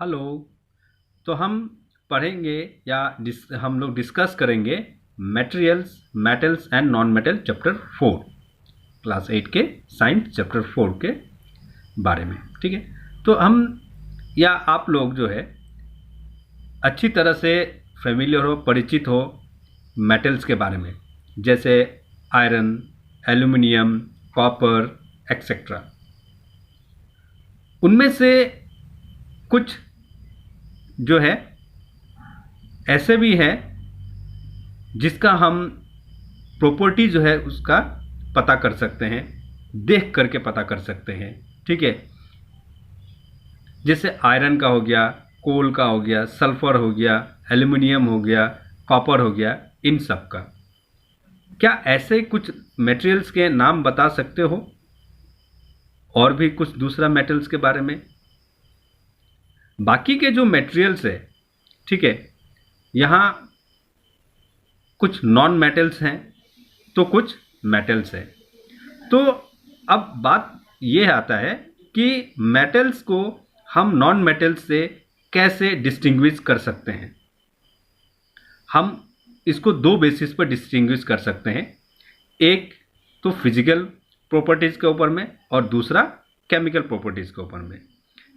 Hello. तो हम पढ़ेंगे या हम लोग डिस्कस करेंगे materials, metals and non metal chapter 4, class 8 के साइंस चैप्टर 4 के बारे में। ठीक है, तो हम या आप लोग जो है अच्छी तरह से फेमिलियर हो, परिचित हो मेटल्स के बारे में, जैसे आयरन, एल्युमिनियम, कॉपर एक्सेट्रा। उनमें से कुछ जो है ऐसे भी है जिसका हम प्रॉपर्टी जो है उसका पता कर सकते हैं, देख करके पता कर सकते हैं। ठीक है, जैसे आयरन का हो गया, कोल का हो गया, सल्फर हो गया, एल्युमिनियम हो गया, कॉपर हो गया, इन सब का। क्या ऐसे कुछ मटेरियल्स के नाम बता सकते हो और भी कुछ दूसरा मेटल्स के बारे में? बाकी के जो मटेरियल्स है, ठीक है, यहाँ कुछ नॉन मेटल्स हैं तो कुछ मेटल्स हैं। तो अब बात ये आता है कि मेटल्स को हम नॉन मेटल्स से कैसे डिस्टिंग्विश कर सकते हैं। हम इसको दो बेसिस पर डिस्टिंग्विश कर सकते हैं, एक तो फिजिकल प्रॉपर्टीज़ के ऊपर में और दूसरा केमिकल प्रॉपर्टीज़ के ऊपर में।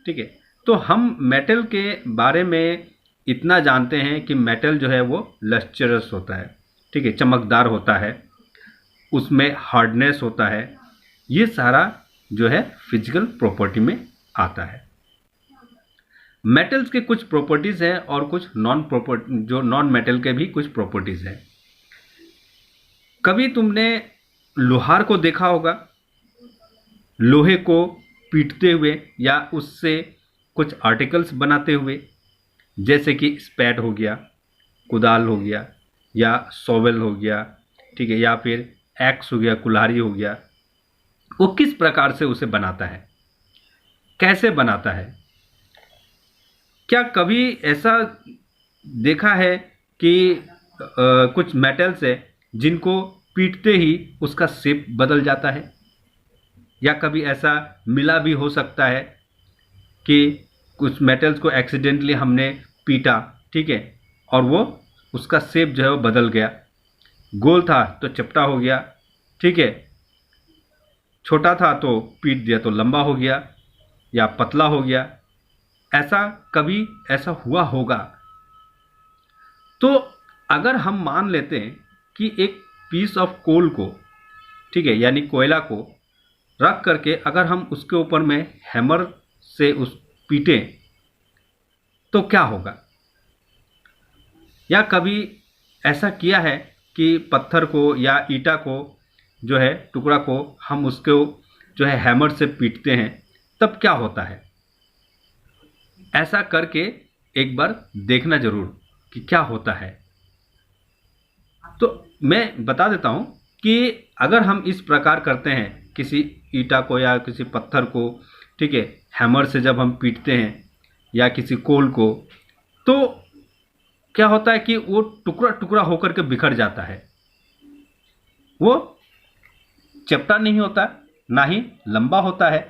ठीक है, तो हम मेटल के बारे में इतना जानते हैं कि मेटल जो है वो लस्चरस होता है, ठीक है, चमकदार होता है, उसमें हार्डनेस होता है। ये सारा जो है फिजिकल प्रॉपर्टी में आता है। मेटल्स के कुछ प्रॉपर्टीज़ हैं और कुछ नॉन मेटल के भी कुछ प्रॉपर्टीज़ हैं। कभी तुमने लोहार को देखा होगा, लोहे को पीटते हुए या उससे कुछ आर्टिकल्स बनाते हुए, जैसे कि स्पैड हो गया, कुदाल हो गया, या सोवेल हो गया, ठीक है, या फिर एक्स हो गया, कुल्हाड़ी हो गया। वो किस प्रकार से उसे बनाता है, कैसे बनाता है? क्या कभी ऐसा देखा है कि कुछ मेटल्स है जिनको पीटते ही उसका शेप बदल जाता है? या कभी ऐसा मिला भी हो सकता है कि कुछ मेटल्स को एक्सीडेंटली हमने पीटा, ठीक है, और वो उसका शेप जो है वो बदल गया, गोल था तो चपटा हो गया, ठीक है, छोटा था तो पीट दिया तो लंबा हो गया या पतला हो गया। ऐसा हुआ होगा। तो अगर हम मान लेते हैं कि एक पीस ऑफ कोल को, ठीक है, यानी कोयला को रख करके अगर हम उसके ऊपर में हैमर से उस पीटें तो क्या होगा? या कभी ऐसा किया है कि पत्थर को या ईंटा को जो है, टुकड़ा को हम उसको जो है हैमर से पीटते हैं, तब क्या होता है? ऐसा करके एक बार देखना जरूर कि क्या होता है। तो मैं बता देता हूं कि अगर हम इस प्रकार करते हैं किसी ईंटा को या किसी पत्थर को, ठीक है, हैमर से जब हम पीटते हैं या किसी कोल को, तो क्या होता है कि वो टुकड़ा टुकड़ा होकर के बिखर जाता है। वो चपटा नहीं होता, ना ही लंबा होता है।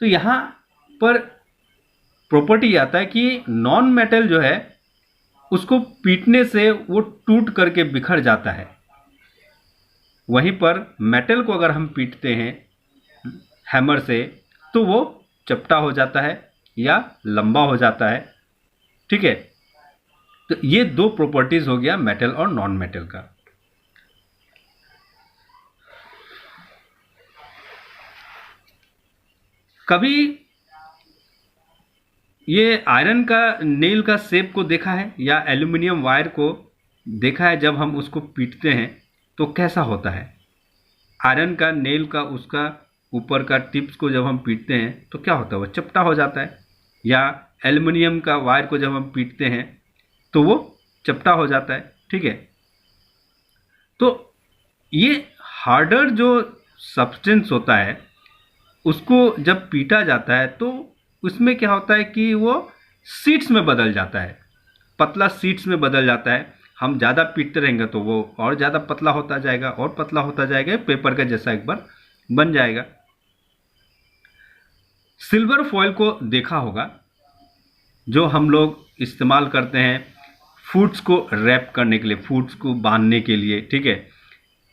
तो यहां पर प्रॉपर्टी आता है कि नॉन मेटल जो है उसको पीटने से वो टूट करके बिखर जाता है। वहीं पर मेटल को अगर हम पीटते हैं हैमर से तो वो चपटा हो जाता है या लंबा हो जाता है। ठीक है, तो ये दो प्रॉपर्टीज हो गया मेटल और नॉन मेटल का। कभी ये आयरन का नेल का शेप को देखा है या एल्युमिनियम वायर को देखा है? जब हम उसको पीटते हैं तो कैसा होता है? आयरन का नेल का उसका ऊपर का टिप्स को जब हम पीटते हैं तो क्या होता है? वो चपटा हो जाता है। या एल्युमिनियम का वायर को जब हम पीटते हैं तो वो चपटा हो जाता है। ठीक है, तो ये हार्डर जो सब्सटेंस होता है उसको जब पीटा जाता है तो उसमें क्या होता है कि वो शीट्स में बदल जाता है, पतला शीट्स में बदल जाता है। हम ज़्यादा पीटते रहेंगे तो वो और ज़्यादा पतला होता जाएगा और पतला होता जाएगा, पेपर का जैसा एक बार बन जाएगा। सिल्वर फॉयल को देखा होगा, जो हम लोग इस्तेमाल करते हैं फूड्स को रैप करने के लिए, फूड्स को बांधने के लिए, ठीक है,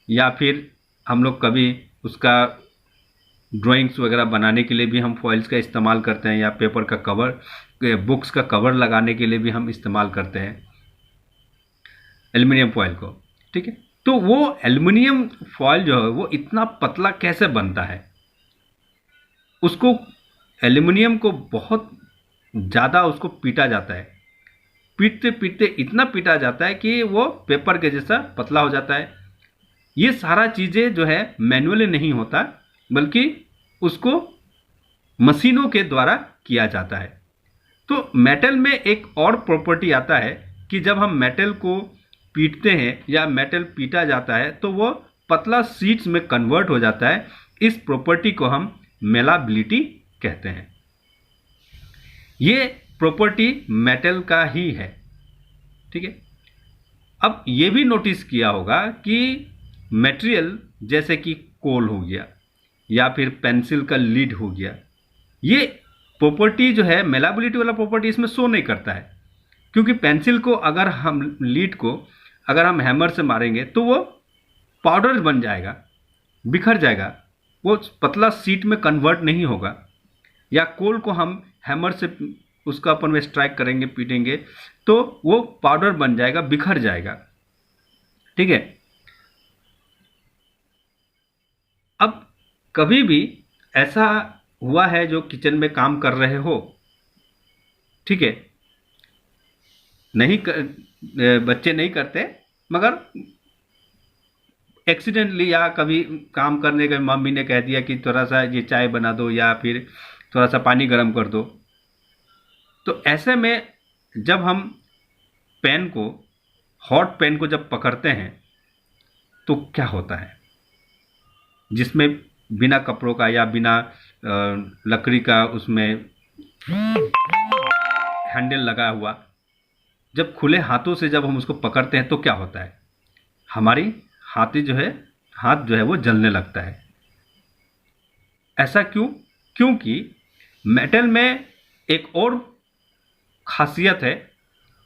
या फिर हम लोग कभी उसका ड्राइंग्स वगैरह बनाने के लिए भी हम फॉइल्स का इस्तेमाल करते हैं, या पेपर का कवर, बुक्स का कवर लगाने के लिए भी हम इस्तेमाल करते हैं एल्युमिनियम फॉइल को, ठीक है। तो वो एल्युमिनियम फॉइल जो है वो इतना पतला कैसे बनता है, उसको एल्युमिनियम को बहुत ज़्यादा उसको पीटा जाता है, पीटते पीटते इतना पीटा जाता है कि वो पेपर के जैसा पतला हो जाता है। ये सारा चीज़ें जो है मैनुअली नहीं होता, बल्कि उसको मशीनों के द्वारा किया जाता है। तो मेटल में एक और प्रॉपर्टी आता है कि जब हम मेटल को पीटते हैं या मेटल पीटा जाता है तो वो पतला शीट्स में कन्वर्ट हो जाता है। इस प्रॉपर्टी को हम मेलाबिलिटी कहते हैं। ये प्रॉपर्टी मेटल का ही है, ठीक है। अब ये भी नोटिस किया होगा कि मटेरियल जैसे कि कोल हो गया या फिर पेंसिल का लीड हो गया, ये प्रॉपर्टी जो है मेलाबिलिटी वाला प्रॉपर्टी इसमें शो नहीं करता है, क्योंकि पेंसिल को अगर हम लीड को अगर हम हैमर से मारेंगे तो वो पाउडर बन जाएगा, बिखर जाएगा, वो पतला शीट में कन्वर्ट नहीं होगा। या कोल को हम हैमर से उसका अपन में स्ट्राइक करेंगे, पीटेंगे, तो वो पाउडर बन जाएगा, बिखर जाएगा, ठीक है। अब कभी भी ऐसा हुआ है जो किचन में काम कर रहे हो, ठीक है, बच्चे नहीं करते, मगर एक्सीडेंटली या कभी काम करने के मम्मी ने कह दिया कि थोड़ा सा ये चाय बना दो या फिर थोड़ा सा पानी गर्म कर दो, तो ऐसे में जब हम पेन को, हॉट पेन को जब पकड़ते हैं तो क्या होता है, जिसमें बिना कपड़ों का या बिना लकड़ी का उसमें हैंडल लगा हुआ, जब खुले हाथों से जब हम उसको पकड़ते हैं तो क्या होता है, हमारी हाथ जो है वो जलने लगता है। ऐसा क्यों? क्योंकि मेटल में एक और खासियत है,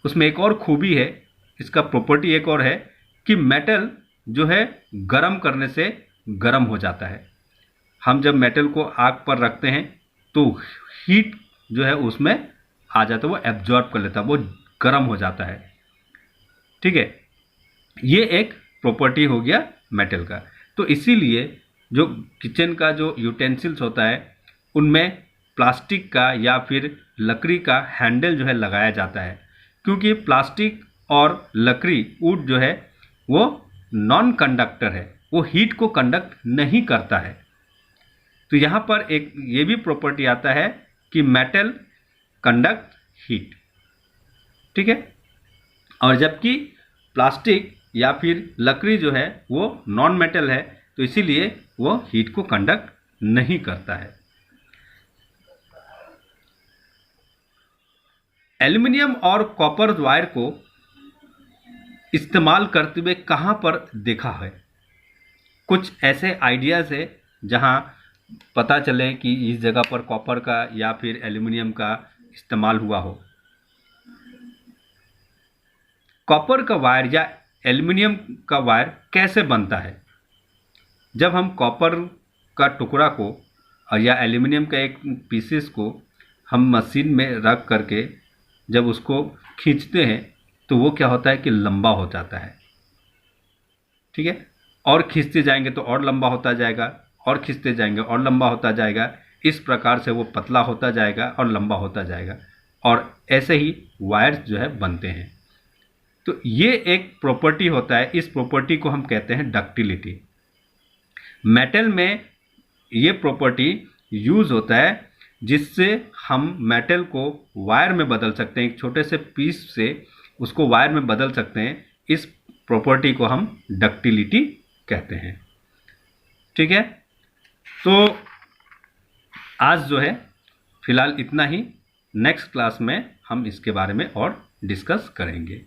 उसमें एक और खूबी है, इसका प्रॉपर्टी एक और है कि मेटल जो है गर्म करने से गर्म हो जाता है। हम जब मेटल को आग पर रखते हैं तो हीट जो है उसमें आ जाता है, वो एब्जॉर्ब कर लेता है, वो गर्म हो जाता है, ठीक है। ये एक प्रॉपर्टी हो गया मेटल का। तो इसीलिए जो किचन का जो यूटेंसिल्स होता है उनमें प्लास्टिक का या फिर लकड़ी का हैंडल जो है लगाया जाता है, क्योंकि प्लास्टिक और लकड़ी, वुड जो है वो नॉन कंडक्टर है, वो हीट को कंडक्ट नहीं करता है। तो यहाँ पर एक ये भी प्रॉपर्टी आता है कि मेटल कंडक्ट हीट, ठीक है। और जबकि प्लास्टिक या फिर लकड़ी जो है वो नॉन मेटल है, तो इसीलिए वो हीट को कंडक्ट नहीं करता है। एल्युमिनियम और कॉपर वायर को इस्तेमाल करते हुए कहाँ पर देखा है? कुछ ऐसे आइडियाज़ है जहाँ पता चले कि इस जगह पर कॉपर का या फिर एल्युमिनियम का इस्तेमाल हुआ हो। कॉपर का वायर या एल्युमिनियम का वायर कैसे बनता है? जब हम कॉपर का टुकड़ा को या एल्युमिनियम का एक पीसेस को हम मशीन में रख करके जब उसको खींचते हैं तो वो क्या होता है कि लंबा हो जाता है, ठीक है। और खींचते जाएंगे तो और लंबा होता जाएगा, और खींचते जाएंगे और लंबा होता जाएगा। इस प्रकार से वो पतला होता जाएगा और लंबा होता जाएगा, और ऐसे ही वायर्स जो है बनते हैं। तो ये एक प्रॉपर्टी होता है, इस प्रॉपर्टी को हम कहते हैं डक्टिलिटी। मेटल में ये प्रॉपर्टी यूज होता है जिससे हम मेटल को वायर में बदल सकते हैं, एक छोटे से पीस से उसको वायर में बदल सकते हैं। इस प्रॉपर्टी को हम डक्टिलिटी कहते हैं, ठीक है। तो आज जो है फिलहाल इतना ही, नेक्स्ट क्लास में हम इसके बारे में और डिस्कस करेंगे।